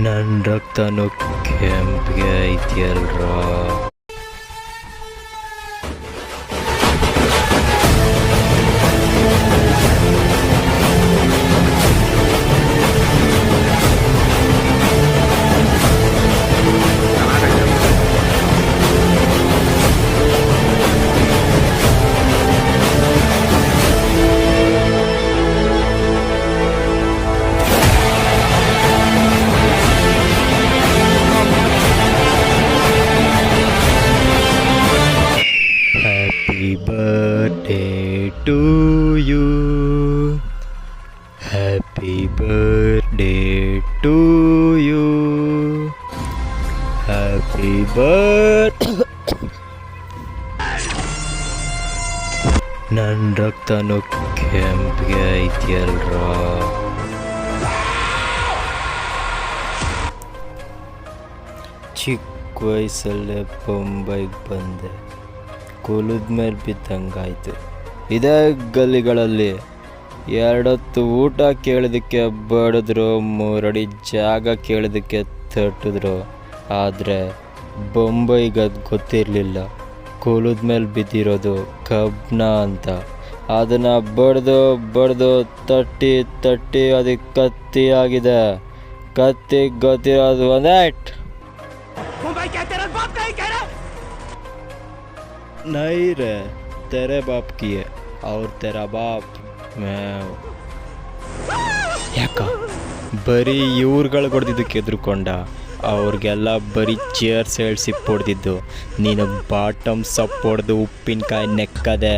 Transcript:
ನನ್ನ ರಕ್ತನೂ ಕೆಂಪ್ಗೆ ಐತಿಯಲ್ರ. Happy birthday to you. Happy birthday to you. Happy birthday. ನನ್ನ ರಕ್ತನೂ ಕೆಂಪ್ಗೆ ಐತಿಯಲ್ರ. ಚಿಕ್ಕ ವಯಸ್ಸಲ್ಲೇ ಬೊಂಬೈಗೆ ಬಂದೆ. ಕುಲದ ಮೇಲೆ ಬಿದ್ದಂಗಾಯ್ತು. ಇದೇ ಗಲ್ಲಿಗಳಲ್ಲಿ ಎರಡೊತ್ತು ಊಟ ಕೇಳಿದಕ್ಕೆ ಬಡಿದ್ರು, ಮೂರಡಿ ಜಾಗ ಕೇಳಿದಕ್ಕೆ ತಟ್ಟಿದ್ರು. ಆದರೆ ಬೊಂಬೈಗೆ ಅದು ಗೊತ್ತಿರಲಿಲ್ಲ, ಕುಲದ ಮೇಲೆ ಬಿದ್ದಿರೋದು ಕಬ್ಬಣ ಅಂತ. ಅದನ್ನು ಬಡ್ದು ತಟ್ಟಿ ಅದಕ್ಕೆ ಕತ್ತಿ ಆಗಿದೆ. ಕತ್ತಿ ಗೊತ್ತಿರೋದು ಒಂದೇಟ್. नहीं रे, तेरे बाप की है और तेरा बाप मैं. ಯಾಕ ಬರೀ ಇವ್ರುಗಳು ಹೊಡೆದಿದ್ದಕ್ಕೆ ಎದುರುಕೊಂಡ, ಅವ್ರಿಗೆಲ್ಲ ಬರೀ ಚೇರ್ಸ್ ಹೇಳ್ಸಿ ಹೊಡೆದಿದ್ದು. ನೀನು ಬಾಟಮ್ ಸಪ್ ಹೊಡೆದು ಉಪ್ಪಿನಕಾಯಿ ನೆಕ್ಕದೆ.